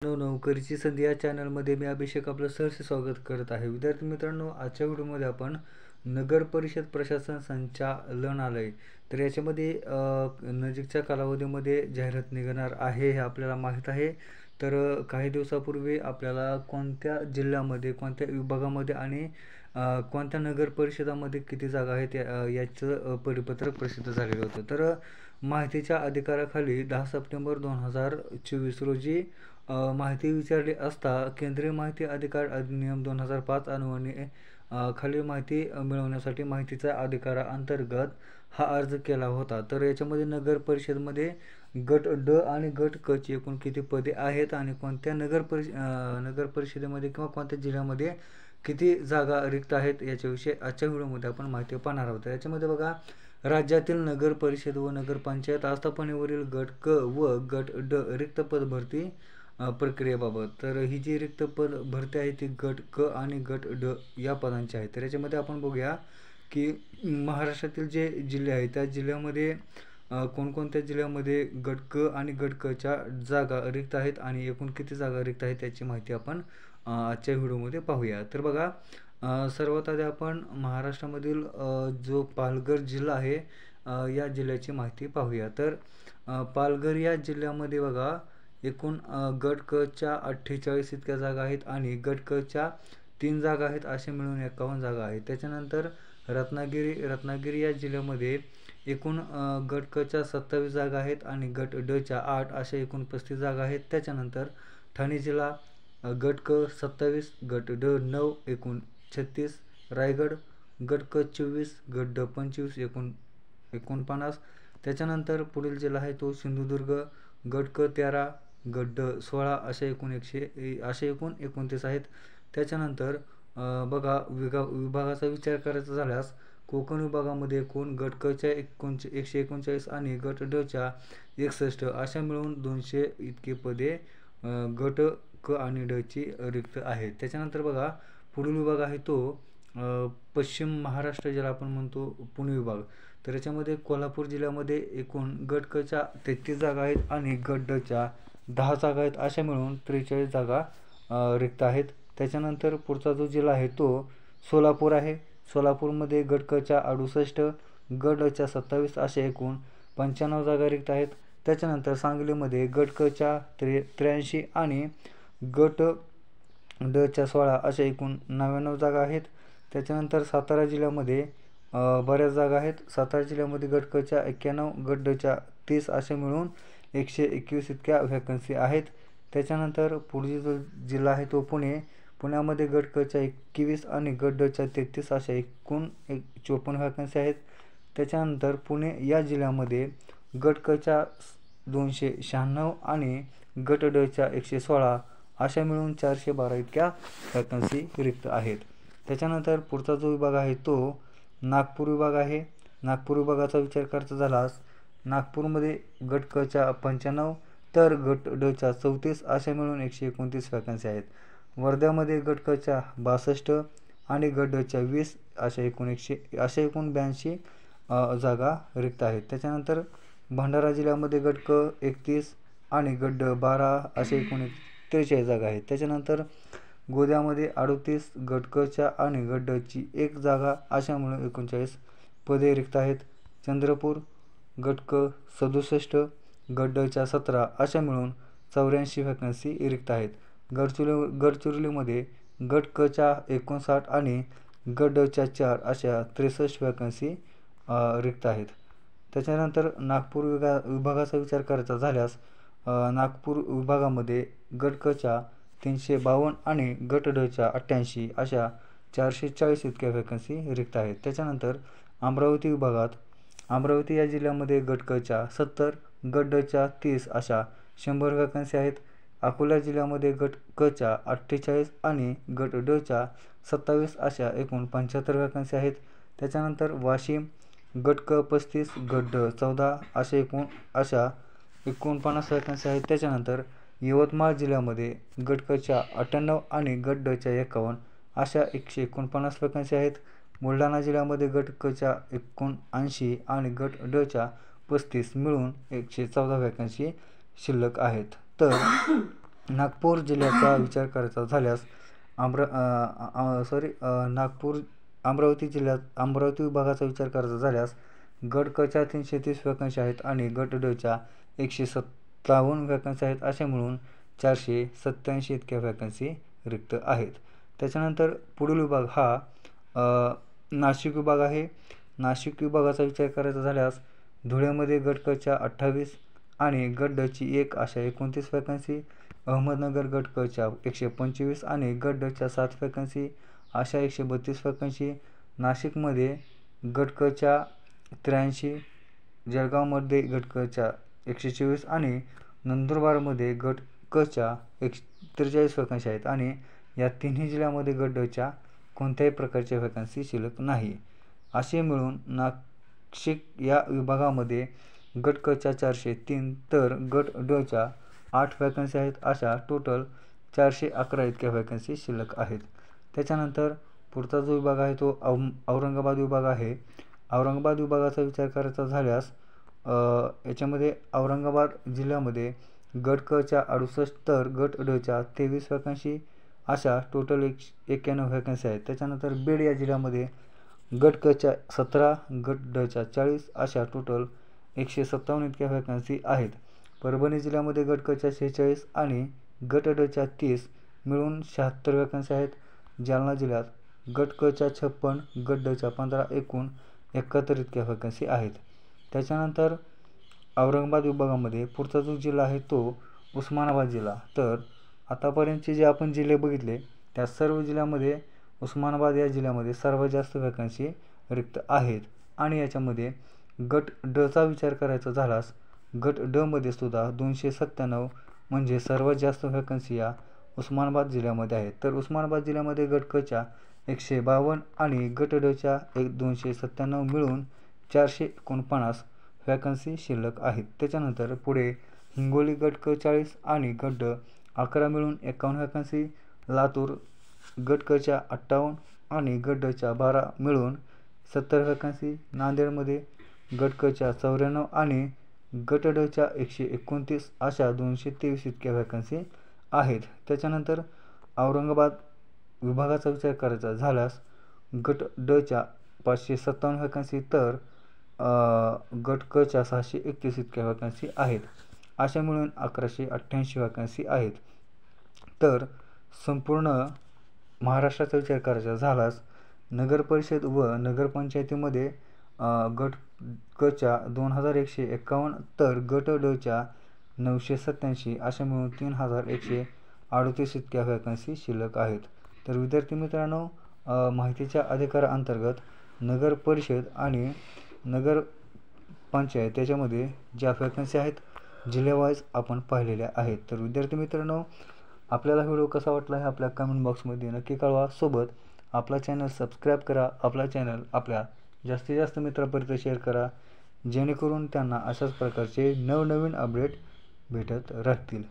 नोकरीची संधी या चॅनलमध्ये मी अभिषेक आपलं सहर्ष स्वागत करत आहे. विद्यार्थी मित्रांनो, आजच्या व्हिडिओमध्ये आपण नगर परिषद प्रशासन संचालनालय तर याच्यामध्ये नजीकच्या कालावधीमध्ये जाहिरात निघणार आहे हे आपल्याला माहीत आहे. तर काही दिवसापूर्वी आपल्याला कोणत्या जिल्ह्यामध्ये, कोणत्या विभागामध्ये आणि कोणत्या नगर परिषदामध्ये किती जागा आहेत याचं परिपत्रक प्रसिद्ध झालेलं होतं. तर माहितीच्या अधिकाराखाली 10 सप्टेंबर 2024 रोजी माहिती विचारली असता केंद्रीय माहिती अधिकार अधिनियम 2005 अन्वये खालील माहिती मिळवण्यासाठी माहितीच्या अधिकाराअंतर्गत हा अर्ज केला होता. तर याच्यामध्ये नगर परिषदमध्ये गट ड आणि गट क ची एकूण किती पदे आहेत आणि कोणत्या नगर परिषदेमध्ये किंवा कोणत्या जिल्ह्यामध्ये किती जागा रिक्त आहेत याच्याविषयी आजच्या व्हिडिओमध्ये आपण माहिती पाहणार आहोत. याच्यामध्ये बघा, राज्यातील नगर परिषद व नगरपंचायत आस्थापनेवरील गट क व गट ड रिक्त पद भरती प्रक्रियेबाबत. तर ही जी रिक्त पद भरती आहे ती गट क आणि गट ड या पदांची आहे. तर याच्यामध्ये आपण बघूया की महाराष्ट्रातील जे जिल्हे आहेत त्या जिल्ह्यामध्ये कोणकोणत्या जिल्ह्यामध्ये गट क आणि गट क च्या जागा रिक्त आहेत आणि एकूण किती जागा रिक्त आहेत त्याची माहिती आपण आजच्या व्हिडिओमध्ये पाहूया. तर बघा, सर्वात आधी आपण महाराष्ट्रामधील जो पालघर जिल्हा आहे या जिल्ह्याची माहिती पाहूया. तर पालघर या जिल्ह्यामध्ये बघा, एकूण गट क च्या 48 इतक्या जागा आहेत आणि गट क च्या 3 जागा आहेत, असे मिळून 51 जागा आहेत. त्याच्यानंतर रत्नागिरी या जिल्ह्यामध्ये एकूण गट क च्या 27 जागा आहेत आणि गट ड च्या 8 अशा एकूण 35 जागा आहेत. त्याच्यानंतर ठाणे जिल्हा गट क 27, गट ड 9 एकूण 36, रायगड गट क 24, गट ड 25 एकूण 49. त्याच्यानंतर पुढील जिल्हा आहे तो सिंधुदुर्ग गट क 13, गट ड 16 अशा एकूण 29 आहेत. त्याच्यानंतर बघा, विभागाचा विचार करायचा झाल्यास कोकण विभागामध्ये एकूण गट क च्या 139 आणि गट ड च्या 61 अशा मिळून 200 इतकी पदे गट क आणि ड ची रिक्त आहेत. त्याच्यानंतर बघा, पुढील विभाग आहे तो पश्चिम महाराष्ट्र ज्याला आपण म्हणतो पुणे विभाग. तर याच्यामध्ये कोल्हापूर जिल्ह्यामध्ये एकूण गट क च्या 33 जागा आहेत आणि गट ड च्या 10 जागा आहेत, अशा मिळून 43 जागा रिक्त आहेत. त्याच्यानंतर पुढचा जो जिल्हा आहे तो सोलापूर आहे. सोलापूरमध्ये गट क च्या 68, गट ड च्या 27 अशा एकूण 95 जागा रिक्त आहेत. त्याच्यानंतर सांगलीमध्ये गट क च्या 83 आणि गट ड च्या 16 अशा एकूण 99 जागा आहेत. त्याच्यानंतर सातारा जिल्ह्यामध्ये बऱ्याच जागा आहेत. सातारा जिल्ह्यामध्ये गट क च्या 91, गट ड च्या 30 असे मिळून 121 इतक्या व्हॅकन्सी आहेत. त्याच्यानंतर पुढील जो जिल्हा आहे तो पुण्यामध्ये गट क च्या 21 आणि गट ड च्या 33 अशा एकूण 54 व्हॅकन्सी आहेत. त्याच्यानंतर पुणे या जिल्ह्यामध्ये गट क च्या 296 आणि गट ड च्या 116 अशा मिळून 412 इतक्या व्हॅकन्सी रिक्त आहेत. त्याच्यानंतर पुढचा जो विभाग आहे तो नागपूर विभाग आहे. नागपूर विभागाचा विचार करायचा झाल्यास नागपूरमध्ये गट क च्या 95 तर गट ड च्या 34 अशा मिळून 129 व्हॅकन्सी आहेत. वर्ध्यामध्ये गट क च्या 62 आणि गट ड च्या 20 अशा एकूण 82 जागा रिक्त आहेत. त्याच्यानंतर भंडारा जिल्ह्यामध्ये गट क 31 आणि गट ड 12 अशा एकूण 43 जागा आहेत. त्याच्यानंतर गोंदियामध्ये 38, गट क च्या आणि गट ड ची 1 जागा अशा मिळून 39 पदे रिक्त आहेत. चंद्रपूर गट क 67, गट ड च्या 17 अशा मिळून 84 व्हॅकन्सी रिक्त आहेत. गडचिरोलीमध्ये गट क च्या 59 आणि गट ड च्या 4 अशा 63 व्हॅकन्सी रिक्त आहेत. त्याच्यानंतर नागपूर विभागाचा विचार करायचा झाल्यास नागपूर विभागामध्ये गट क च्या 352 आणि गट ड च्या 88 अशा 440 इतक्या व्हॅकन्सी रिक्त आहेत. त्याच्यानंतर अमरावती विभागात अमरावती या जिल्ह्यामध्ये गट क च्या 70, गट ड च्या 30 अशा 100 व्हॅकन्सी आहेत. अकोला जिल्ह्यामध्ये गट क च्या 48 आणि गट ड च्या 27 अशा एकूण 75 व्हॅकन्सी आहेत. त्याच्यानंतर वाशिम गट क 35, गट ड 14 अशा 49 व्हॅकन्सी आहेत. त्याच्यानंतर यवतमाळ जिल्ह्यामध्ये गट क च्या 98 आणि गट ड च्या 51 अशा 149 व्हॅकन्सी आहेत. बुलढाणा जिल्ह्यामध्ये गट क च्या 79 आणि गट ड च्या 35 मिळून 114 व्हॅकन्सी शिल्लक आहेत. तर नागपूर जिल्ह्याचा विचार करायचा झाल्यास अमरावती विभागाचा विचार करायचा झाल्यास गट क च्या 330 वॅकन्सी आहेत आणि गट ड च्या 157 वॅकन्सी आहेत. अशा मिळून 487 इतक्या वॅकन्सी रिक्त आहेत. त्याच्यानंतर पुढील विभाग हा नाशिक विभाग आहे. नाशिक विभागाचा विचार करायचा झाल्यास धुळ्यामध्ये गट क च्या 28 आणि गट ड ची 1 अशा 29 वॅकन्सी, अहमदनगर गट क च्या 125 आणि गट ड च्या 7 वॅकन्सी अशा 132 वॅकन्सी, नाशिकमध्ये गट क च्या 83, जळगावमध्ये गट क च्या 124 आणि नंदुरबारमध्ये गट क च्या 43 वॅकन्सी आहेत आणि या तिन्ही जिल्ह्यामध्ये गट ड च्या कोणत्याही प्रकारच्या वॅकन्सी शिल्लक नाही. असे मिळून नाशिक या विभागामध्ये गट क च्या 403 तर गट ड च्या 8 वॅकन्सी आहेत. अशा टोटल 411 इतक्या वॅकन्सी शिल्लक आहेत. त्याच्यानंतर पुढचा जो विभाग आहे तो औरंगाबाद विभाग आहे. औरंगाबाद विभागाचा विचार करायचा झाल्यास याच्यामध्ये औरंगाबाद जिल्ह्यामध्ये गट क च्या 68 तर गट ड च्या 23 वॅकन्सी अशा टोटल 91 वॅकन्सी आहेत. त्याच्यानंतर बीड या जिल्ह्यामध्ये गट क च्या 17, गट ड च्या 40 अशा टोटल 157 इतक्या वॅकन्सी आहेत. परभणी जिल्ह्यामध्ये गट क च्या 46 आणि गट ड च्या 30 मिळून 76 वॅकन्सी आहेत. जालना जिल्ह्यात गट क च्या 56, गट ड च्या 15 एकूण 71 इतक्या वॅकन्सी आहेत. त्याच्यानंतर औरंगाबाद विभागामध्ये पुढचा जो जिल्हा आहे तो उस्मानाबाद जिल्हा. तर आतापर्यंतचे जे आपण जिल्हे बघितले त्या सर्व जिल्ह्यामध्ये उस्मानाबाद या जिल्ह्यामध्ये सर्वात जास्त वॅकन्सी रिक्त आहेत आणि याच्यामध्ये गट ड चा विचार करायचा झाल्यास गट ड मध्ये सुद्धा 297 म्हणजे सर्वात जास्त वॅकन्सी या उस्मानाबाद जिल्ह्यामध्ये आहेत. तर उस्मानाबाद जिल्ह्यामध्ये गट क च्या 152 आणि गट ड च्या 297 मिळून 449 वॅकन्सी शिल्लक आहेत. त्याच्यानंतर पुढे हिंगोली गट क 40 आणि गट ड 11 मिळून 51 वॅकन्सी, लातूर गट क च्या 58 आणि गट ड च्या 12 मिळून 70 वॅकन्सी, नांदेडमध्ये गट क च्या 94 आणि गट ड च्या 129 अशा 223 इतक्या वॅकन्सी आहेत. त्याच्यानंतर औरंगाबाद विभागाचा विचार करायचा झाल्यास गट ड च्या 557 वॅकन्सी तर गट क च्या 631 इतक्या वॅकन्सी आहेत. अशा मिळून 1188 वॅकन्सी आहेत. तर संपूर्ण महाराष्ट्राचा विचार करायचा झाल्यास नगरपरिषद व नगरपंचायतीमध्ये गट क च्या 2151 तर गट ड च्या 987 अशा मिळून 3138 इतक्या वॅकन्सी शिल्लक आहेत. तर विद्यार्थी मित्रांनो, माहितीच्या अधिकाराअंतर्गत नगर परिषद आणि नगर पंचायत त्याच्यामध्ये ज्या वॅकन्सी आहेत जिल्ह्यावाईज आपण पाहिलेल्या आहेत. तर विद्यार्थी मित्रांनो, आपल्याला व्हिडिओ कसा वाटला हे आपल्या कमेंट बॉक्समध्ये नक्की कळवा. सोबत आपला चॅनल सबस्क्राईब करा. आपला चॅनल आपल्या जास्तीत जास्त मित्रांपर्यंत शेअर करा जेणेकरून त्यांना अशाच प्रकारचे नवनवीन अपडेट भेटत राहतील.